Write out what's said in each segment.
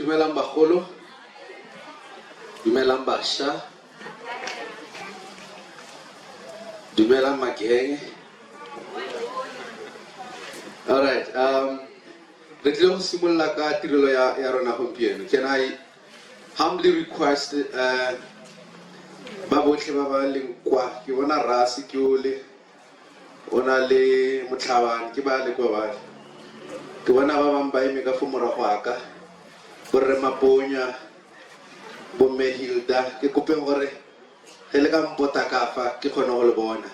Dumelang bagolo, dumelang basha, dumelang mageng. Alright, re tlile go simolola ka tirelo ya rona gompieno. Can I humbly request ba botlhe ba ba leng kwa, ke bona Rasi ke ole, ona le Motlhabane ke ba le kwa ba. Ke bona ba bang ba eme ka fo morago aka, borre Maponya, bomme Hilda, ke kope gore ge le ka mpota ka fa ke kgone go le bona.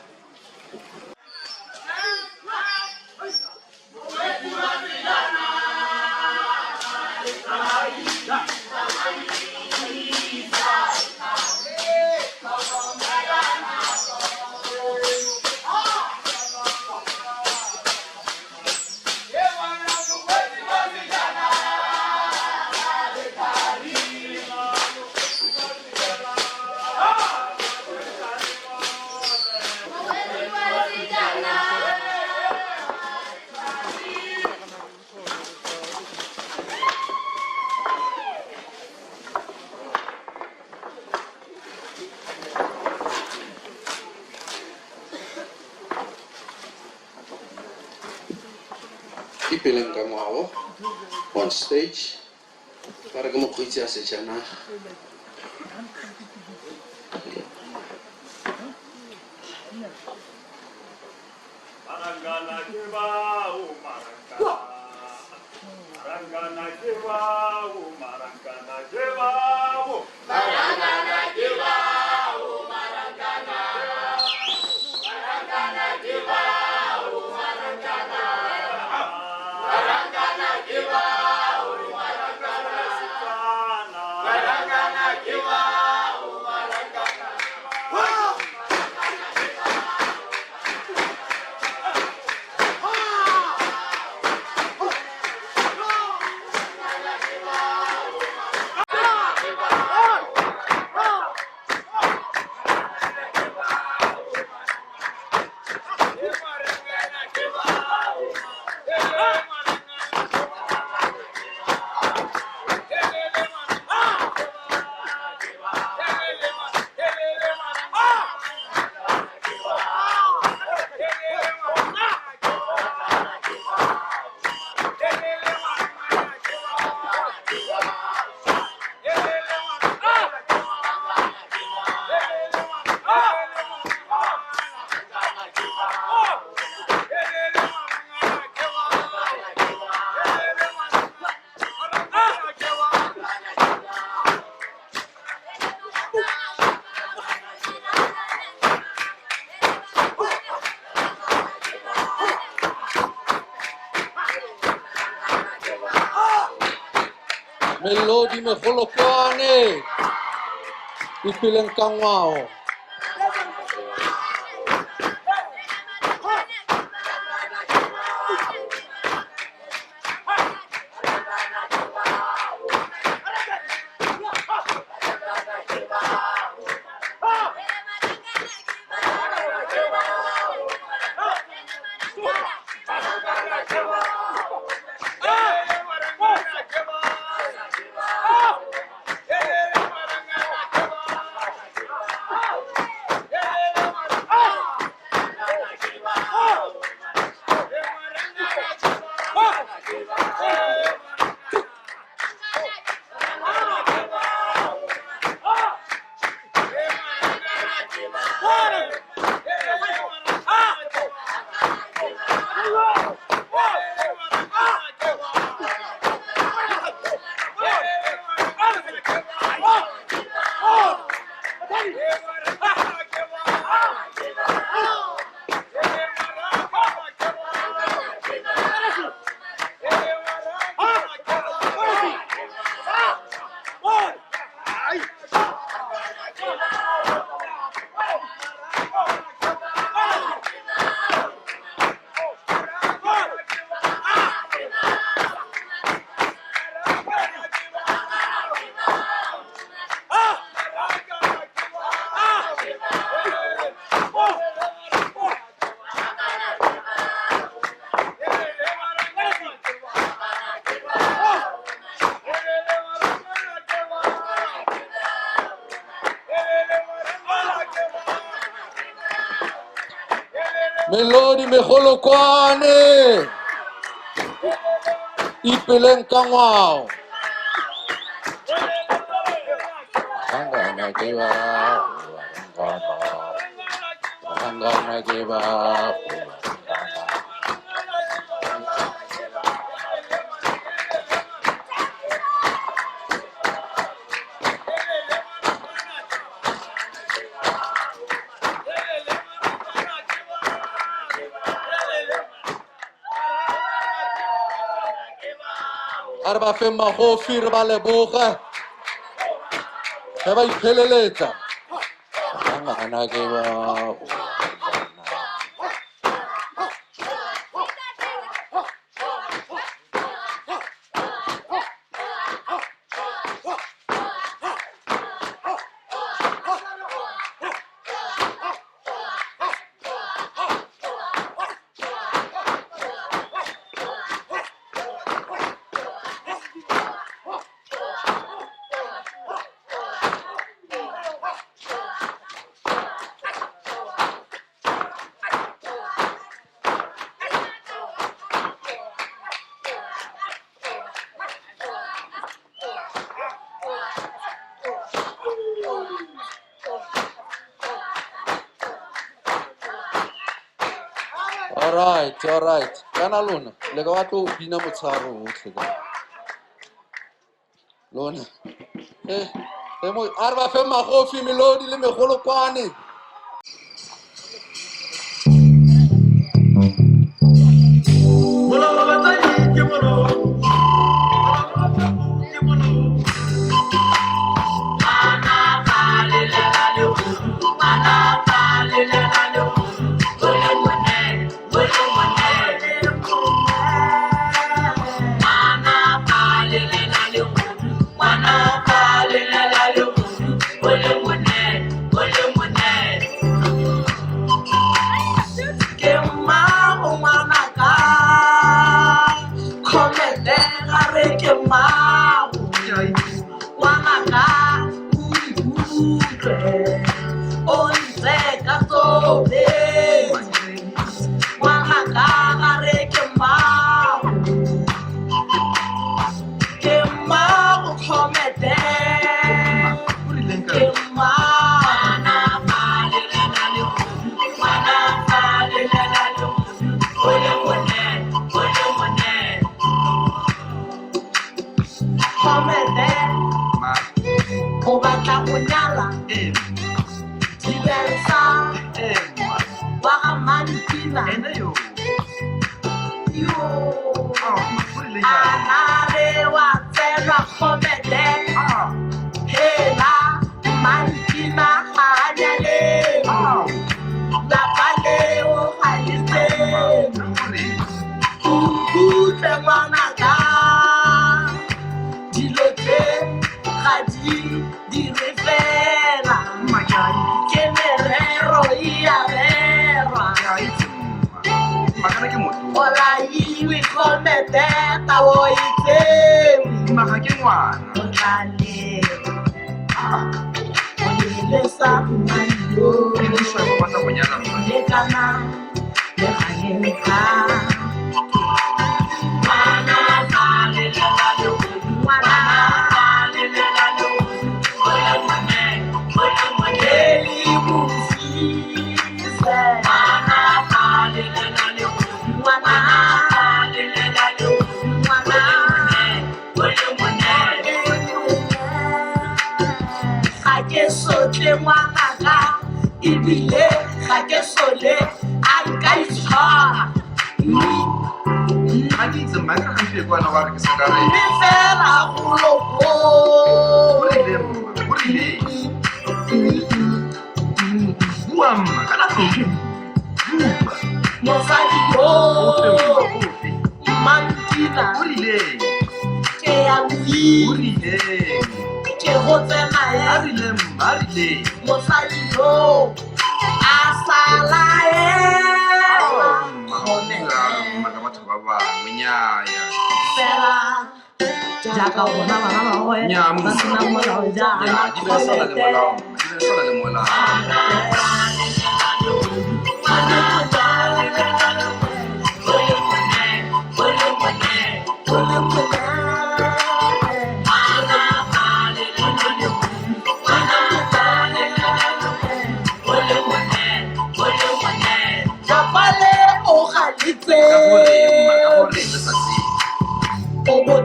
Ipilang ka mo ako on stage para ka mokgweetsi a sejanaga. Marangana kebao, marangana. Marangana kebao, marangana kebao. Marangana kebao, marangana. Marangana kebao, marangana. Marangana kebao, marangana. Marangana kebao, marangana. Melodi megolokwane, ipilang kangwao. Melodi Megolokwane. Ipeleng ka ngwao. Angana ke ba. Angana ke ba. Arba fe magofi re ba leboga. Ge ba ipheleletsa. Angana ke ba. All right. Kana lona le ka batlo bina motshwaro otlhe ka. Lona. Mo arba fe magofi Melodi le Megolokwane.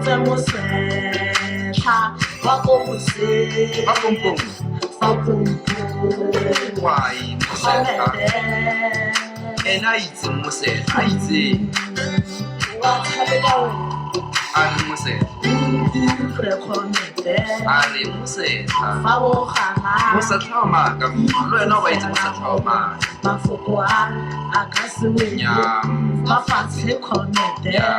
tse mosetla wa ko mosetla Ba pompong. fa pompo Why mosetla? Ena itse mosetla, a itse. wa thabela wena Ari mosetla. re khonete A re mosetla. fa o gana Mosetla wa maka. Lo wena ba itse mosetla wa maka. mafoko a ka se wena Nya. fa fatshe khonete Nya.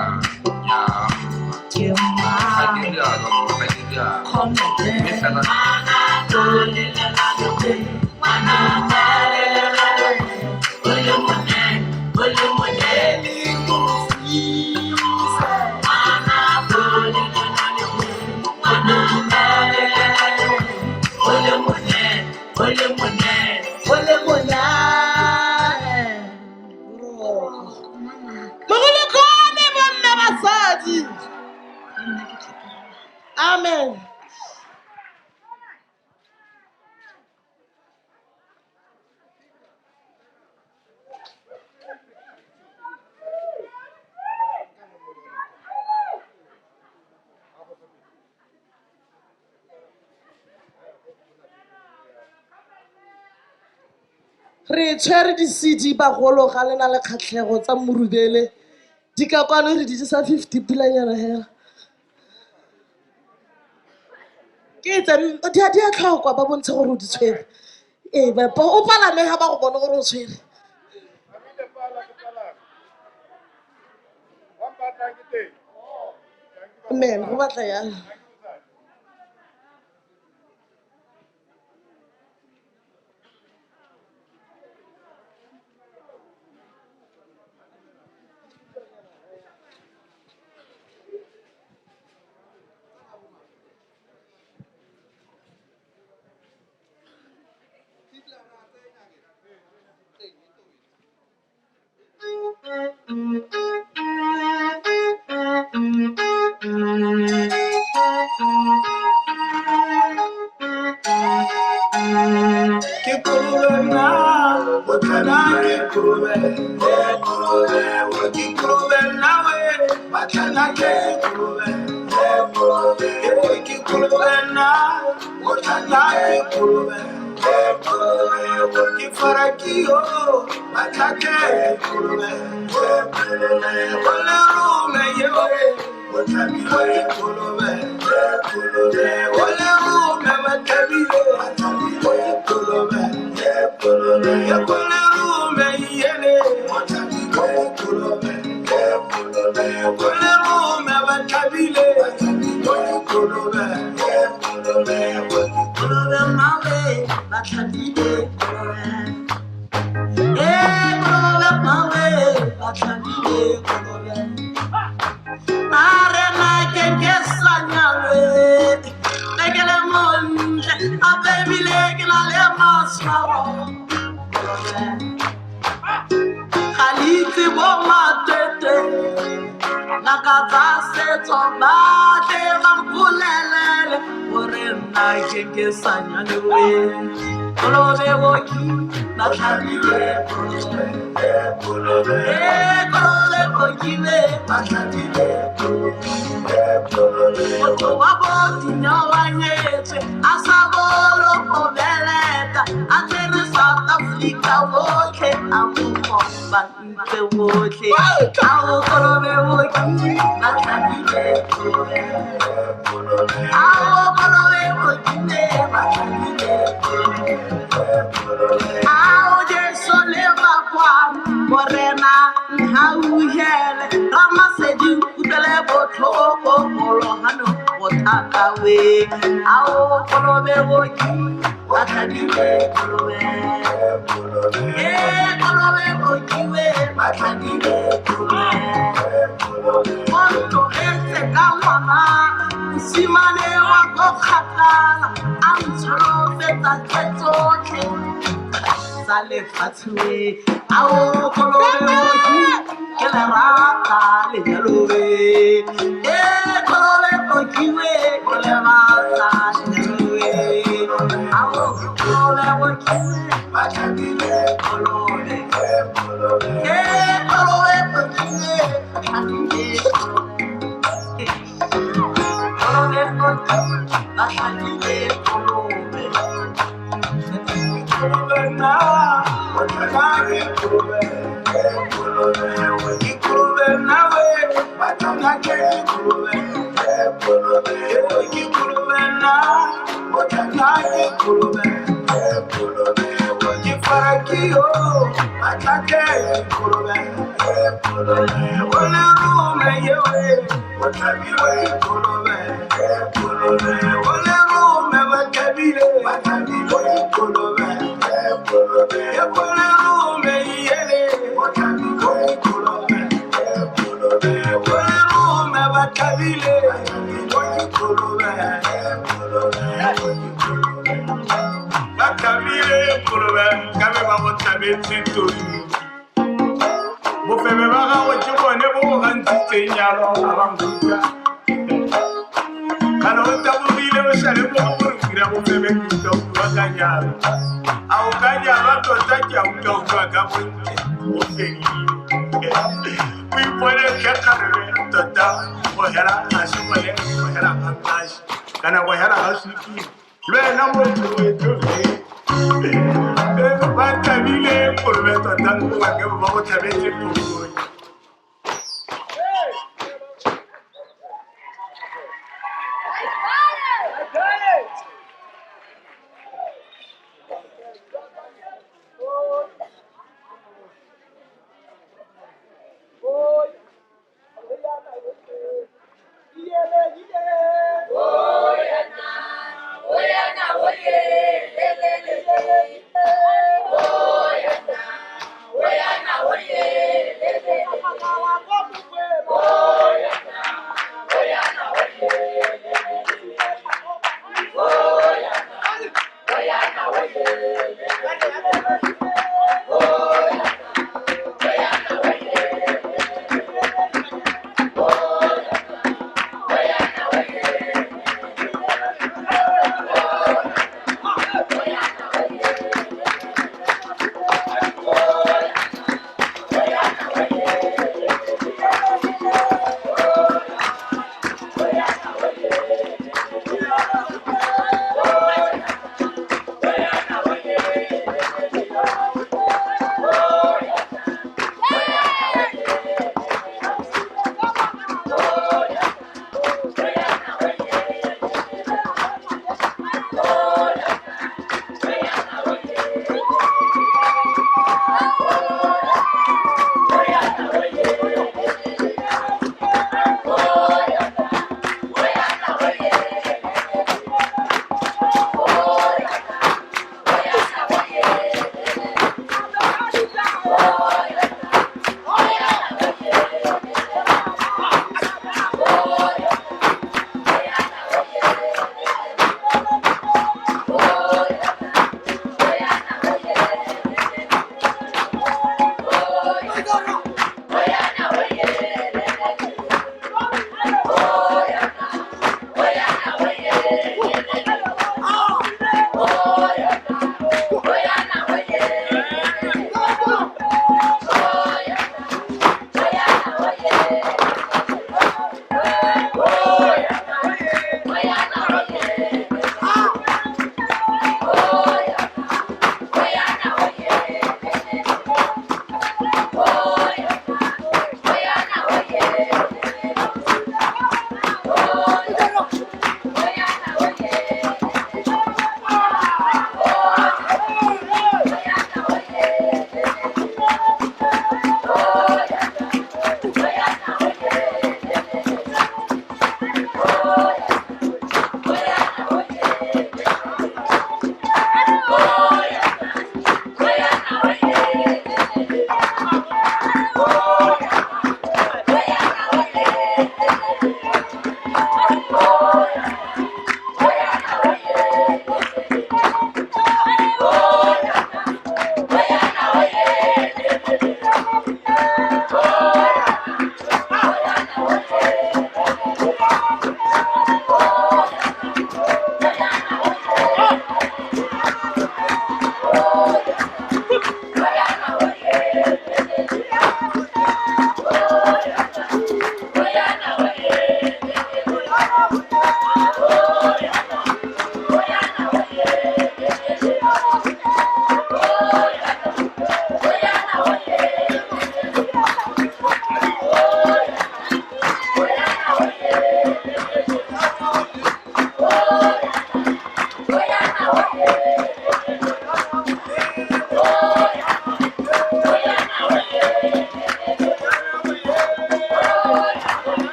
ke mma Ga ke dira ka mo, ga ke dira. khonete Mme fela Amen. Re tshwere di-CD bagolo ga le na le kgatlhego tsa morubele di ka kwano re di sa 50 pulanyana hela ke tsa di a tlhokwa ba bontshe gore o di tshwere ee o palame ga ba go bone gore o tshwere amen go batla yalo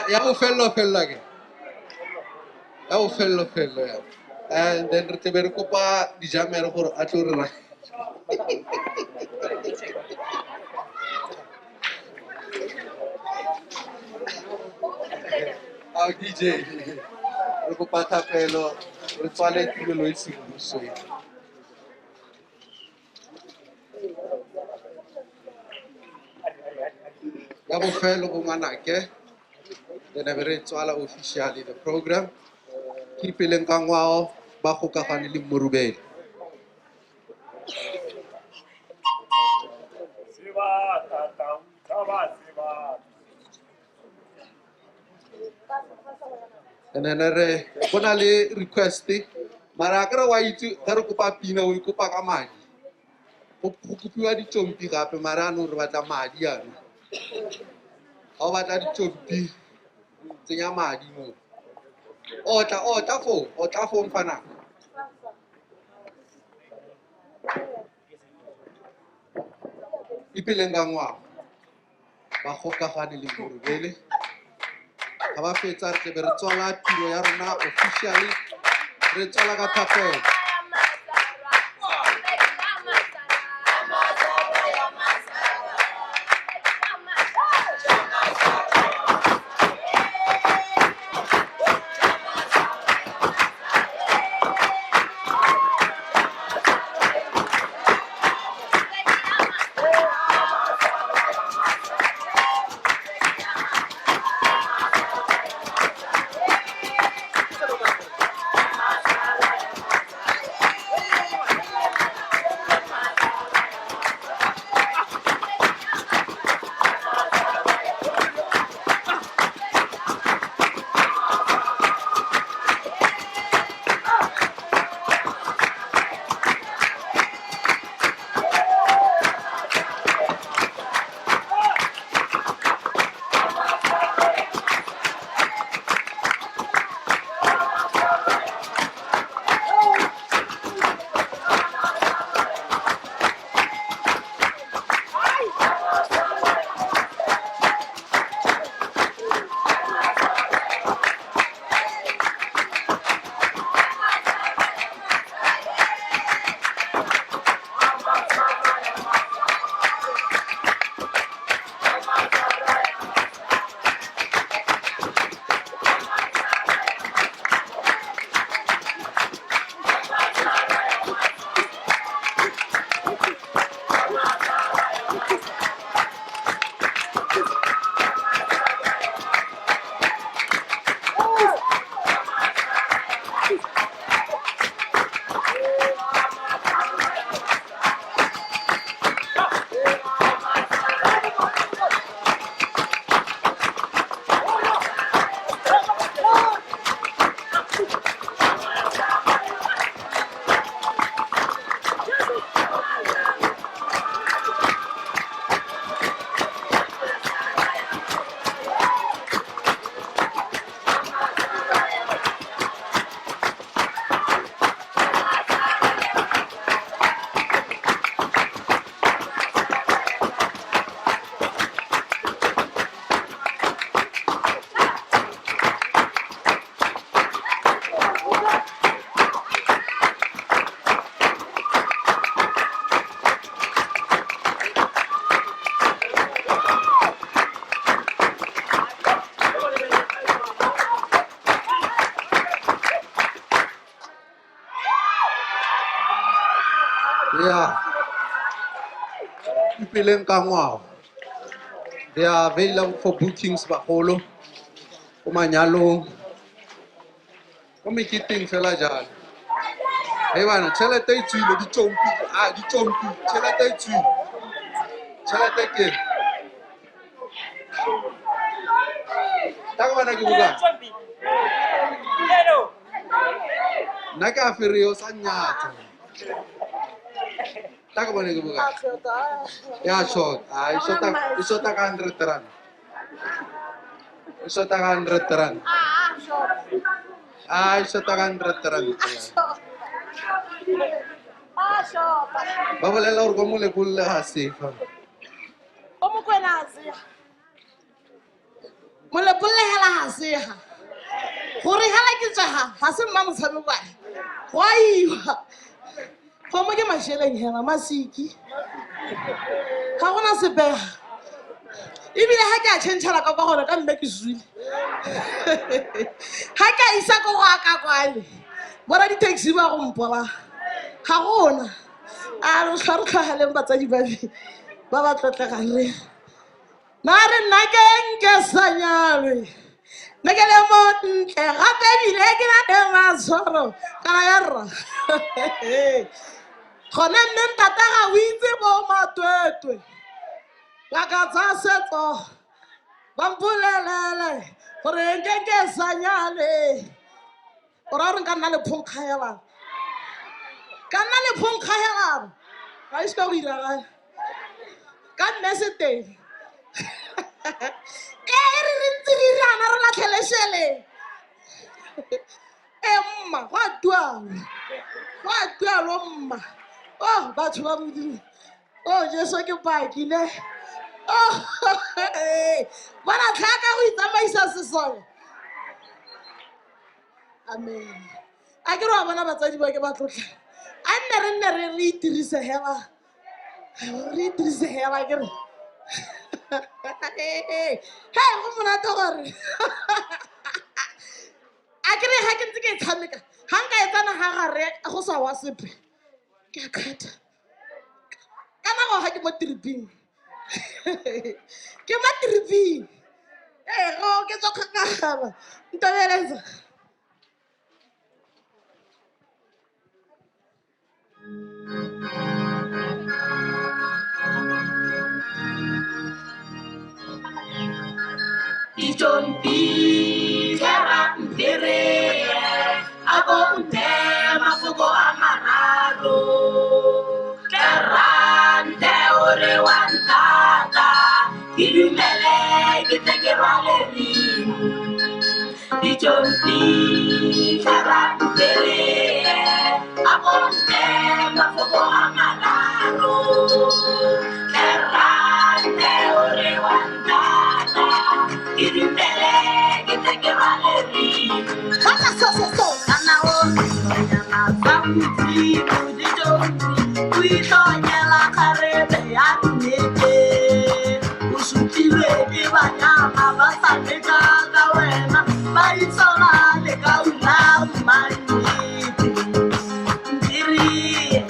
Ya ufello ke. Ya ufello ya. And then re tebe re kopa dijamere gore a tlo re ra. Au DJ. Re kopa thapelo re tswale tirelo e semmuso e. Ya bofelo go ngwanake. Then re tswala officially the program. Ke peleng ka ngwao ba gokagane le Morubele. And then re bona le request mara akere wa itse ga re kopa pina o ikopa ka madi. Go kopiwa ditšompi gape mara ano re batla madi yana. Ga o batla ditšompi tsenya madi mo. O tla fo mfana. Ipeleng ka ngwao ba gokagane le Morubele ga ba fetsa re tlebe re tswala tiro ya rona officially re tswala ka thapelo. Yeah, ipeleng ka ngwao. They are available for bookings bagolo ko manyalong ko meketeng fela jalo. Hey bana, tšhelete e tswile ditompi, tšhelete e tswile. Tšhelete ke ta ka bana ke buka. Nna ke afereo sa nyatsa. Ta ka bana ke buka. Ya short, ishota ka 100 rand. Ishota ka 100 rand. Ishota ka 100 rand. Ba bolela gore ko molepolle ga sefa. O mo kwena a seha. Molepolle hela ha seha. Gore hala ke tsaha ha se mma motshabe ba. Go a iwa. Go mo ke masheleng hela masiki. Ga gona sepega. Ebile ha ke a tšhentšhela ka gore ka mme ke zwile. Ha ka isa go ka kwale. Bora di taxi ba go mpola. Ga gona. A re tlhartlhagaleng batsadi ba ba tlotlegang re. Na re nna ke nke sanyalwe. Nna ke le mo ntle gape ebile ke na le matshwaro kana ya rra. Gone mme ntata ga o itse bo matwetwe. Ngaka tsa setso ba mpolelele gore nke sanyalwe. O ra re nka nna le phonkgaelang. Ka nna le phonkgaelang. Ga e se ka go iraga. Ka mme se teng. Re ntse re rana re latlhelešele. Mma go a tualo mma. Oh batho ba modimo. Oh Jesu ke pakile. Oh bona tlhaka go itsamaisa sesole. Amen. A ke re wa bona batsadi ba ke ba tlotla. A nne re itirise hela. Re itirise hela ke re. Hey, go monate gore. A ke re ga ke ntse ke e tshameka. Ha nka e tsana ga gare go sa wa sepe. Ke a kgatha. Kana go ga ke mo triping. Ke mo triping. Go ke tswa kgakala. Ntobeletsa. Ichompi kera mpire ako untema fuko amararo kerante ore wantata ilumele kitegerwaleri Ichompi kera mpire ako untema fuko amararo kerante ore wantata ilumele kitegerwaleri So. Anawo nyana samuti kujijombi kuitonyela karebe yatuneke usukile kibanyama basamekaga wena baisola lekaula manyiti ndiriye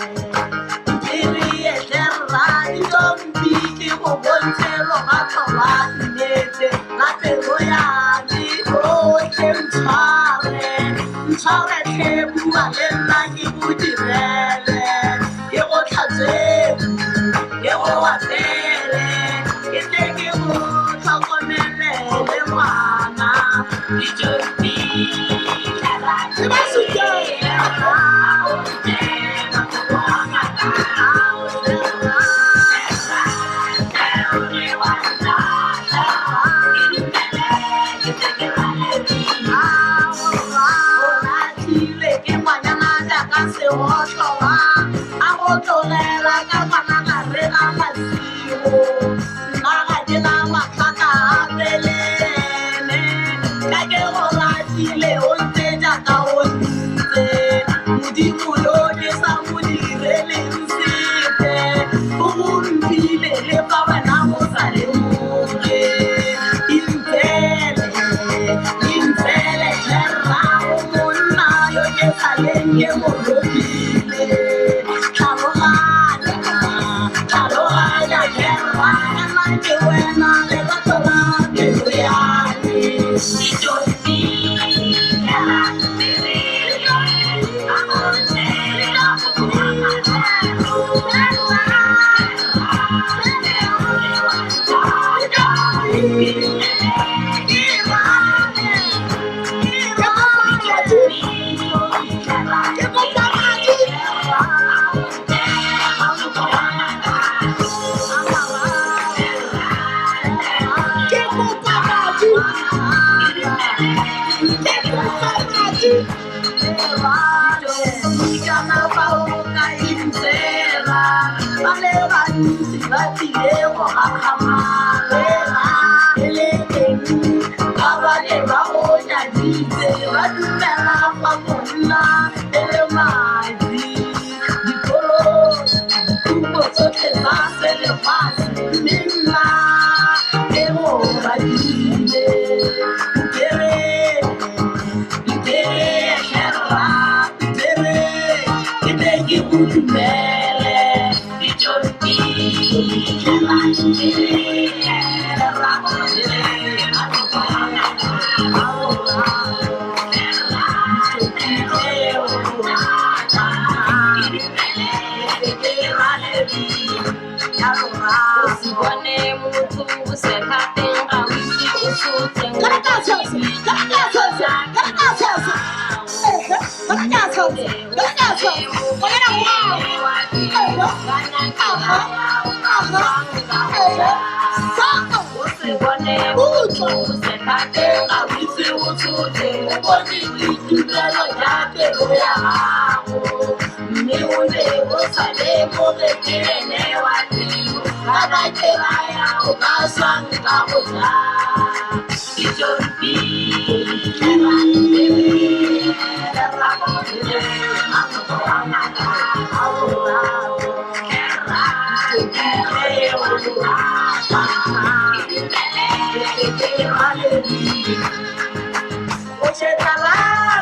lerrani jombi ke go bontshelo batho ba nnete la pelo yane otlhe ntshware tlhebua le nna ke go direle ke go tlhatswele ke go apele ke tle ke go tlhokomele le ngwana dijombi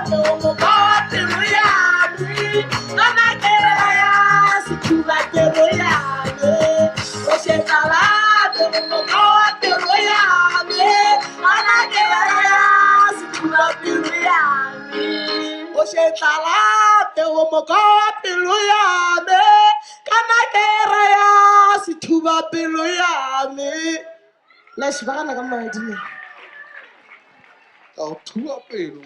te o mo ka pelo ya me kana kera ya si tuba pelo ya me o se tala te o mo ka pelo ya me kana kera ya si tuba pelo ya me o se tala te o mo ka pelo ya me kana kera ya si tuba pelo ya me la shibana ka madi ka o thua pelo